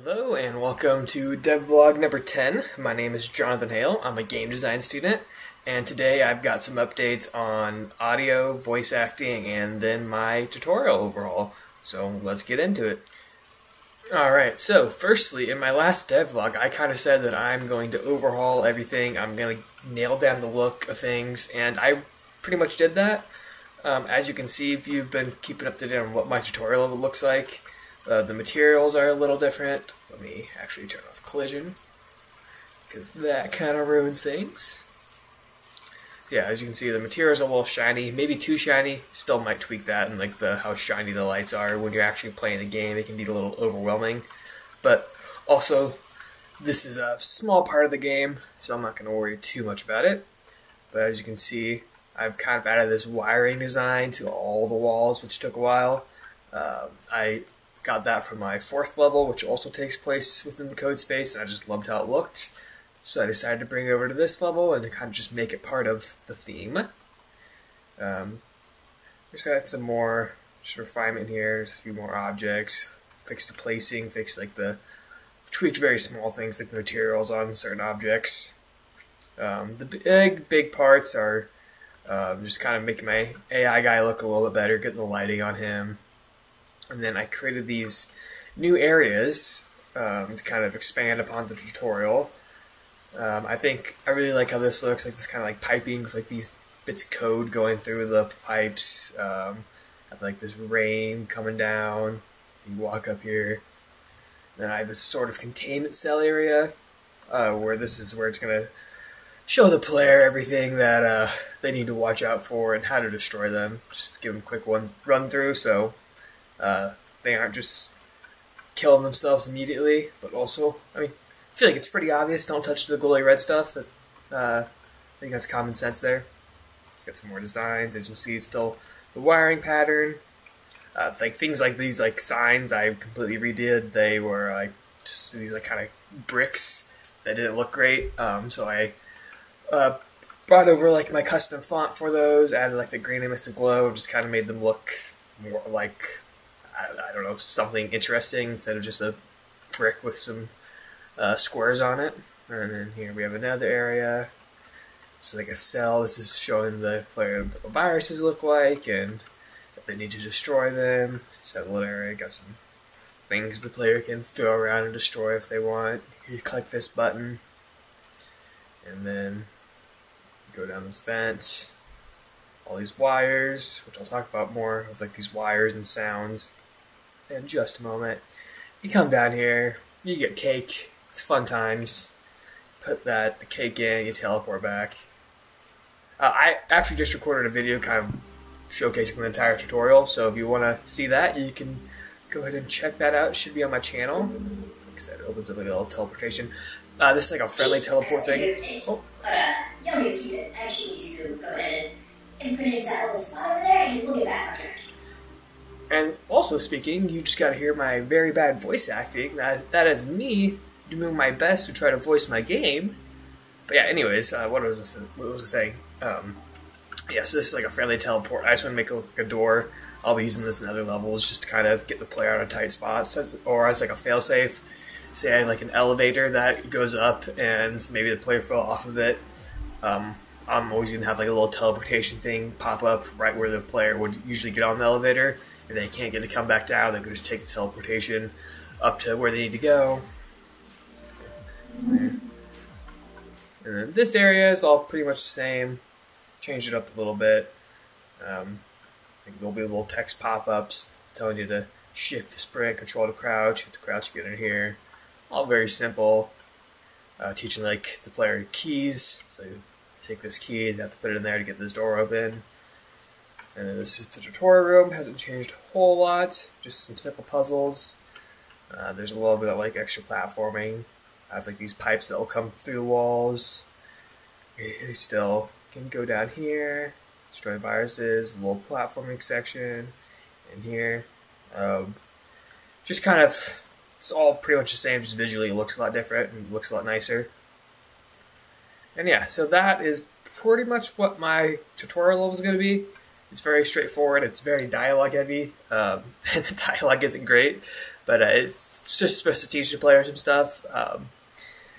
Hello and welcome to devlog number 10. My name is Jonathan Haile. I'm a game design student, and today I've got some updates on audio, voice acting, and then my tutorial overhaul. So let's get into it. Alright, so firstly, in my last devlog, I kind of said that I'm going to overhaul everything. I'm going to nail down the look of things, and I pretty much did that. As you can see, if you've been keeping up to date on what my tutorial looks like, the materials are a little different. Let me actually turn off collision, because that kind of ruins things. So yeah, as you can see, the materials are a little shiny, maybe too shiny. Still might tweak that, and like how shiny the lights are when you're actually playing the game. It can be a little overwhelming. But also, this is a small part of the game, so I'm not going to worry too much about it. But as you can see, I've kind of added this wiring design to all the walls, which took a while. I got that from my 4th level, which also takes place within the code space, and I just loved how it looked. So I decided to bring it over to this level and to kind of just make it part of the theme. Just got some more refinement here. There's a few more objects. Fixed the placing, tweaked very small things like the materials on certain objects. The big parts are just kind of making my AI guy look a little bit better, getting the lighting on him. And then I created these new areas to kind of expand upon the tutorial. I really like how this looks, like this kind of like piping with like these bits of code going through the pipes. I have like this rain coming down. You walk up here. Then I have this sort of containment cell area where this is where it's going to show the player everything that they need to watch out for and how to destroy them. Just to give them a quick run through so they aren't just killing themselves immediately, but also, I feel like it's pretty obvious, don't touch the glowy red stuff. I think that's common sense there. Got some more designs. As you see, it's still the wiring pattern. Like things like these, like signs, I completely redid. They were like just these like kind of bricks that didn't look great. So I brought over like my custom font for those, added like the green and mystic glow, just kind of made them look more like, I don't know, something interesting instead of just a brick with some squares on it. And then here we have another area. It's like a cell. This is showing the player what viruses look like and if they need to destroy them. So that little area got some things the player can throw around and destroy if they want. You click this button, and then go down this vent. All these wires, which I'll talk about more of like these wires and sounds in just a moment. You come down here, you get cake. It's fun times. Put the cake in, you teleport back. I actually just recorded a video kind of showcasing the entire tutorial, so if you want to see that, you can go ahead and check that out. It should be on my channel. Like I said, it opens up like a little teleportation. This is like a friendly teleport thing. Oh. You'll keep it. I actually need you to go ahead and put it into that little slot over there, and we'll get back on track. And also speaking, you just got to hear my very bad voice acting. That is me doing my best to try to voice my game. But yeah, anyways, what was I saying? Yeah, so this is like a friendly teleport. I just want to make a door. I'll be using this in other levels just to kind of get the player out of tight spots, or as like a failsafe. Say I had like an elevator that goes up and maybe the player fell off of it. I'm always going to have like a little teleportation thing pop up right where the player would usually get on the elevator. If they can't get to come back down, they can just take the teleportation up to where they need to go. And then this area is all pretty much the same. Changed it up a little bit. There'll be little text pop-ups telling you to shift to sprint, control to crouch, hit the crouch to get in here. All very simple. Teaching like the player keys. So you take this key, you have to put it in there to get this door open. And then this is the tutorial room. Hasn't changed a whole lot. Just some simple puzzles. There's a little bit of like extra platforming. I have like these pipes that will come through the walls. You still can go down here, destroy viruses, a little platforming section in here. Just kind of, it's all pretty much the same, just visually it looks a lot different and looks a lot nicer. And yeah, so that is pretty much what my tutorial level is going to be. It's very straightforward, it's very dialogue heavy, and the dialogue isn't great, but it's just supposed to teach the player some stuff.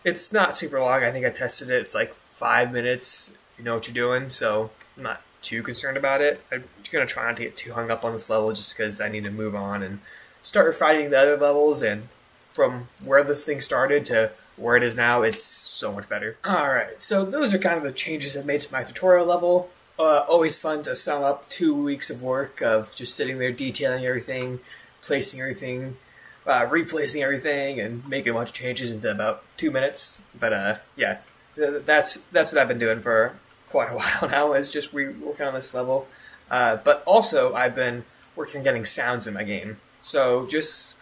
It's not super long. I think I tested it. It's like 5 minutes if you know what you're doing, so I'm not too concerned about it. I'm going to try not to get too hung up on this level just because I need to move on and start fighting the other levels, and from where this thing started to where it is now, it's so much better. Alright, so those are kind of the changes I've made to my tutorial level. Always fun to sum up 2 weeks of work of just sitting there detailing everything, placing everything, replacing everything, and making a bunch of changes into about 2 minutes. But yeah, that's what I've been doing for quite a while now, is just working on this level. But also, I've been working on getting sounds in my game. So I'm just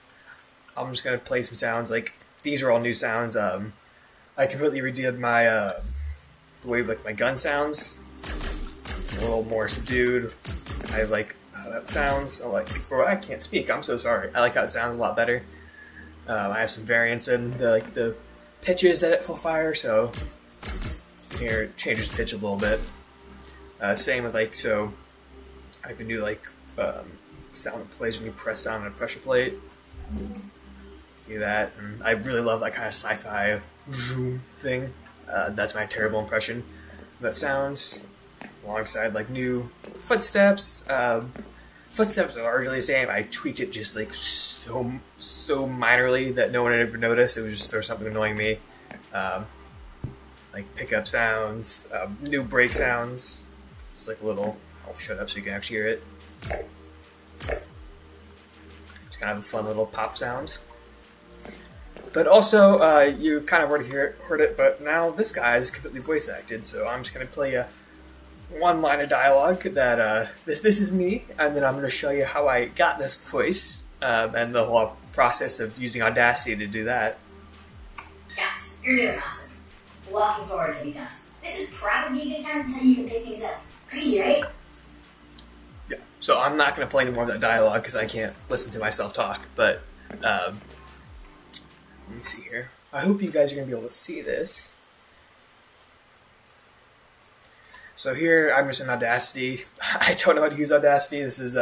going to play some sounds. Like, these are all new sounds. I completely redid my the way like my gun sounds. It's a little more subdued. I like how that sounds. I can't speak. I'm so sorry. I like how it sounds a lot better. I have some variants in the pitches that it will fire. So here it changes the pitch a little bit. Same with so I can do sound that plays when you press down on a pressure plate. See that? And I really love that kind of sci-fi thing. That's my terrible impression of that sounds. Alongside new footsteps. Footsteps are largely the same. I tweaked it just so minorly that no one had ever noticed. It was just there was something annoying me. Like pickup sounds, new brake sounds. It's like a little. I'll shut up so you can actually hear it. It's kind of a fun little pop sound. But also, you kind of already heard it, but now this guy is completely voice acted, so I'm just going to play one line of dialogue that this is me, and then I'm going to show you how I got this voice, and the whole process of using Audacity to do that. Gosh, you're doing awesome. Looking forward to be tough. This would probably be a good time to tell you to pick things up. Crazy, right? Yeah, so I'm not going to play any more of that dialogue because I can't listen to myself talk, but let me see here. I hope you guys are going to be able to see this. So here, I'm just in Audacity. I don't know how to use Audacity. This is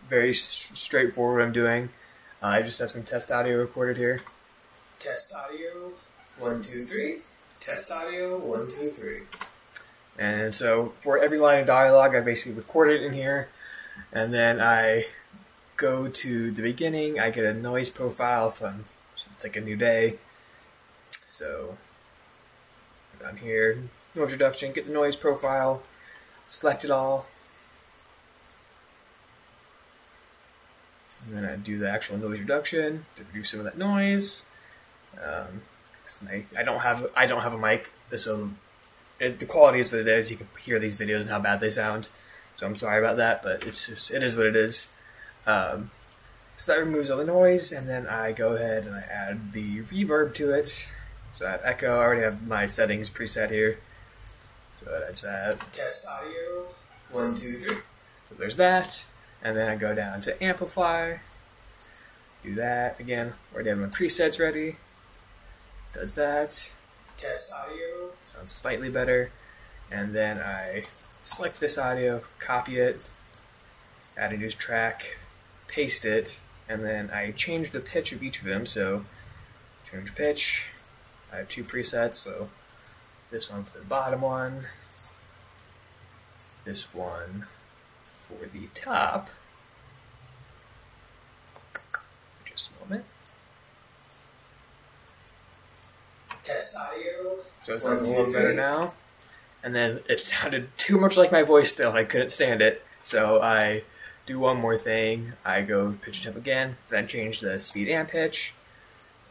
very straightforward what I'm doing. I just have some test audio recorded here. Test audio, 1, 2, 3. Test audio, 1, 2, 3. And so for every line of dialogue, I basically record it in here. And then I go to the beginning. I get a noise profile from, it's like a new day. So down here, no introduction, get the noise profile, select it all. And then I do the actual noise reduction to reduce some of that noise. I don't have a mic, so the quality is what it is. You can hear these videos and how bad they sound. So I'm sorry about that, but it is what it is. So that removes all the noise, and then I go ahead and I add the reverb to it. So I have echo. I already have my settings preset here. So that's that. Test audio, 1, 2, 3. So there's that. And then I go down to amplify. Do that again. Already have my presets ready. Does that. Test audio. Sounds slightly better. And then I select this audio, copy it, add a new track, paste it, and then I change the pitch of each of them. So change pitch. I have 2 presets, so this one for the bottom one, this one for the top. Just a moment. Test audio. So it sounds a little better now. And then it sounded too much like my voice still, and I couldn't stand it. So I do one more thing. I go pitch temp again, then change the speed and pitch.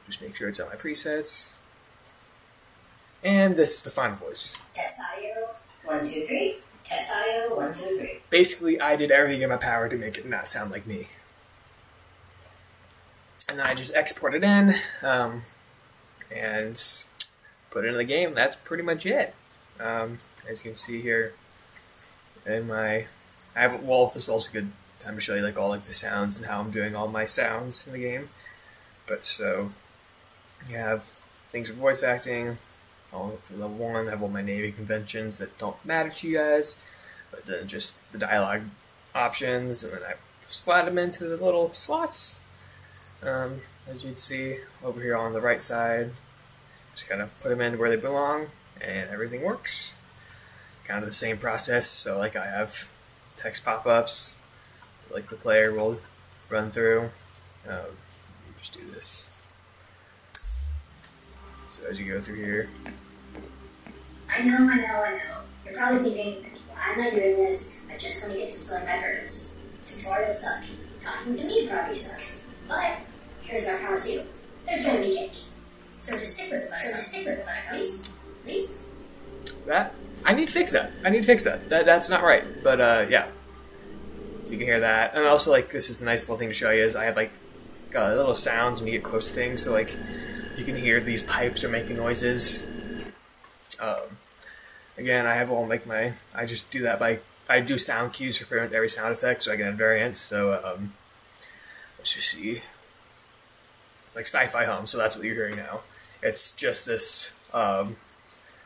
Just make sure it's on my presets. And this is the final voice. Test audio, 1, 2, 3. Test audio, 1, 2, 3. Basically, I did everything in my power to make it not sound like me. And then I just export it in, and put it in the game. That's pretty much it. As you can see here, in my, this is also a good time to show you all the sounds and how I'm doing all my sounds in the game. But so, you have things for voice acting. For level 1, I have all my naming conventions that don't matter to you guys, but then just the dialogue options, and then I slide them into the little slots. as you'd see over here on the right side. Just kind of put them in where they belong, and everything works. Kind of the same process. So like I have text pop-ups, so like the player will run through. Just do this. So as you go through here. I know. You're probably thinking, why am I doing this? I just want to get to fulfilling my purpose. Tutorials suck. Talking to me probably sucks. But here's what I promise you. There's gonna be cake. So just stick with the buttercup. Please? That? I need to fix that. That's not right. But yeah. So you can hear that. And also like this is the nice little thing to show you is I have like little sounds when you get close to things. So like you can hear these pipes are making noises. Again, I have all like I just do that I do sound cues for every sound effect, so I can add variants. So let's just see, like sci-fi hum. So that's what you're hearing now. It's just this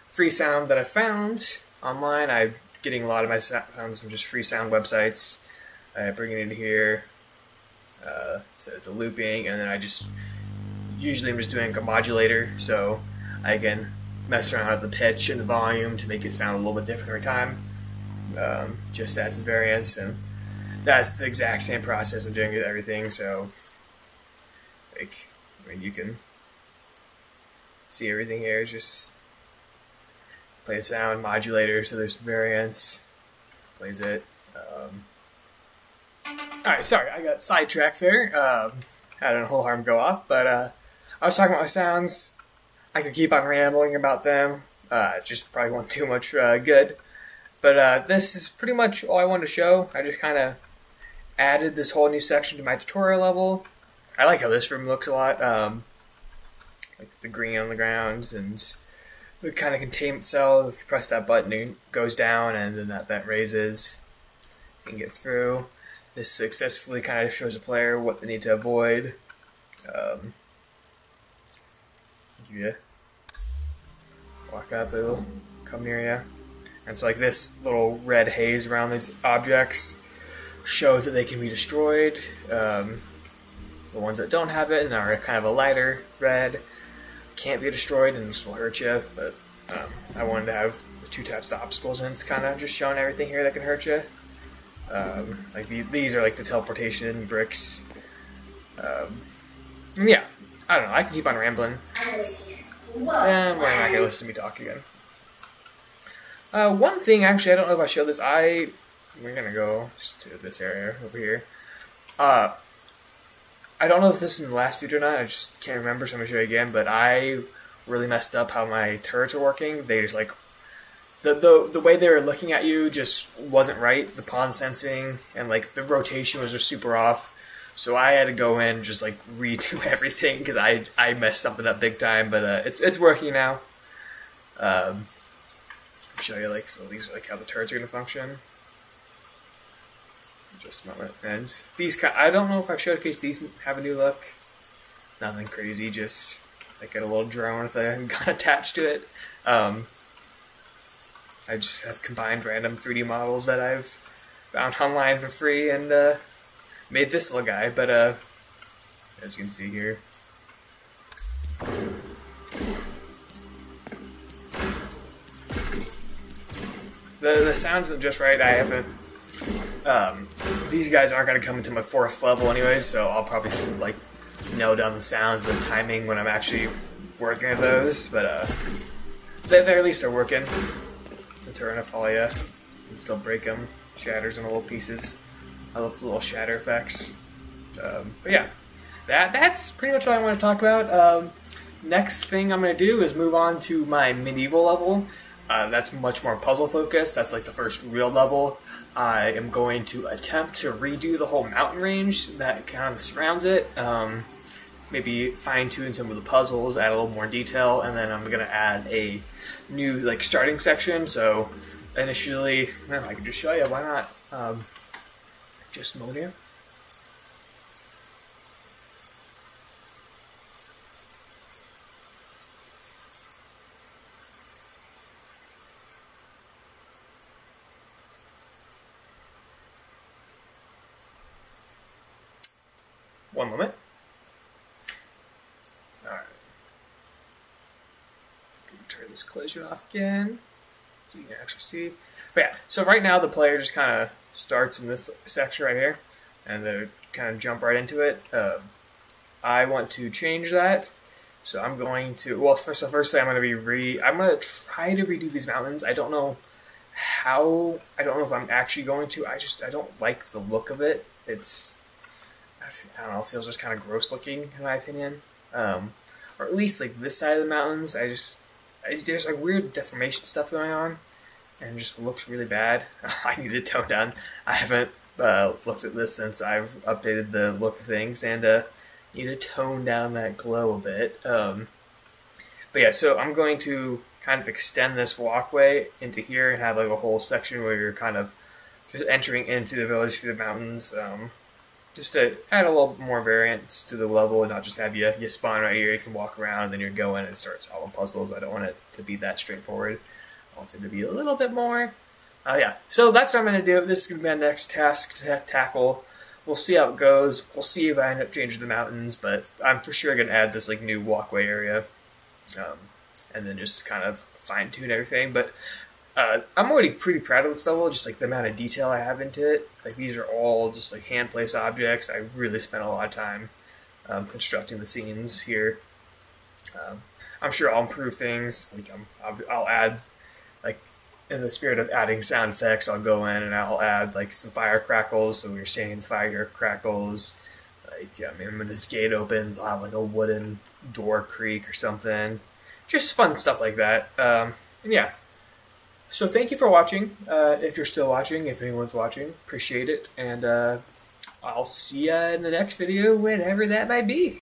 free sound that I found online. I'm getting a lot of my sounds from just free sound websites. I bring it into here, so the looping, and then I'm just doing a modulator, so I can mess around with the pitch and the volume to make it sound a little bit different every time. Just add some variants, and that's the exact same process I'm doing with everything. So, like, you can see everything here. Just play the sound modulator, so there's variants. Plays it. Alright, sorry, I got sidetracked there. Had a whole alarm go off, but I was talking about my sounds. I could keep on rambling about them. Just probably won't do much good. But this is pretty much all I wanted to show. I just kind of added this whole new section to my tutorial level. I like how this room looks a lot. Like the green on the ground and the kind of containment cell. If you press that button, it goes down and then that raises. So you can get through. This successfully kind of shows the player what they need to avoid. You walk up, it'll come near you. And so like this little red haze around these objects shows that they can be destroyed. The ones that don't have it and are kind of a lighter red can't be destroyed, and this will hurt you. But I wanted to have the two types of obstacles, and it's kind of just showing everything here that can hurt you. Like these are like the teleportation bricks. Yeah, I don't know. I can keep on rambling. And we're not going to listen to me talk again. One thing, actually, I don't know if I showed this. We're going to go just to this area over here. I don't know if this is in the last video or not. I just can't remember, so I'm going to show you again. But I really messed up how my turrets are working. They just like the way they were looking at you just wasn't right. The pawn sensing and like the rotation was just super off. So I had to go in and just like redo everything because I messed something up big time. But it's working now. I'll show you like, so these are like how the turrets are going to function. Just a moment. And these, I don't know if I showcased these have a new look. Nothing crazy, just like a little drone with a gun attached to it. I just have combined random 3D models that I've found online for free and made this little guy. But as you can see here, the sound isn't just right. I haven't. These guys aren't going to come into my 4th level anyways, so I'll probably like nail down the sounds and the timing when I'm actually working at those. But they at least are working. The turret will follow you and still break them, shatters in little pieces. I love the little shatter effects. But yeah, that's pretty much all I want to talk about. Next thing I'm going to do is move on to my medieval level. That's much more puzzle focused. That's like the first real level. I am going to attempt to redo the whole mountain range that kind of surrounds it. Maybe fine tune some of the puzzles, add a little more detail, and then I'm going to add a new like starting section. So initially, I can just show you, why not? Just mode here. One moment. turn this collision off again so you can actually see. But yeah, so right now the player just kind of starts in this section right here, and they kind of jump right into it. I want to change that, so I'm going to. Well, firstly, I'm going to try to redo these mountains. I don't know how. I don't know if I'm actually going to. I don't like the look of it. I don't know. It feels just kind of gross looking, in my opinion. Or at least like this side of the mountains, there's like weird deformation stuff going on, and it just looks really bad. I need to tone down. I haven't looked at this since I've updated the look of things, and need to tone down that glow a bit. But yeah, so I'm going to kind of extend this walkway into here and have like a whole section where you're kind of just entering into the village through the mountains. Just to add a little more variance to the level and not just have you spawn right here, you can walk around, and then you're going and start solving puzzles. I don't want it to be that straightforward. I want it to be a little bit more. Yeah, so that's what I'm going to do. This is going to be my next task to tackle. We'll see how it goes. We'll see if I end up changing the mountains, but I'm for sure going to add this like new walkway area, and then just kind of fine-tune everything. But I'm already pretty proud of this level, just like the amount of detail I have into it. Like these are all just like hand-placed objects. I really spent a lot of time constructing the scenes here. I'm sure I'll improve things. Like I'll add, like in the spirit of adding sound effects, I'll go in and I'll add like some fire crackles. So we're seeing fire crackles. Like maybe when this gate opens, I'll have like a wooden door creak or something. Just fun stuff like that. And yeah. So thank you for watching, if you're still watching, if anyone's watching, appreciate it, and I'll see you in the next video, whenever that might be.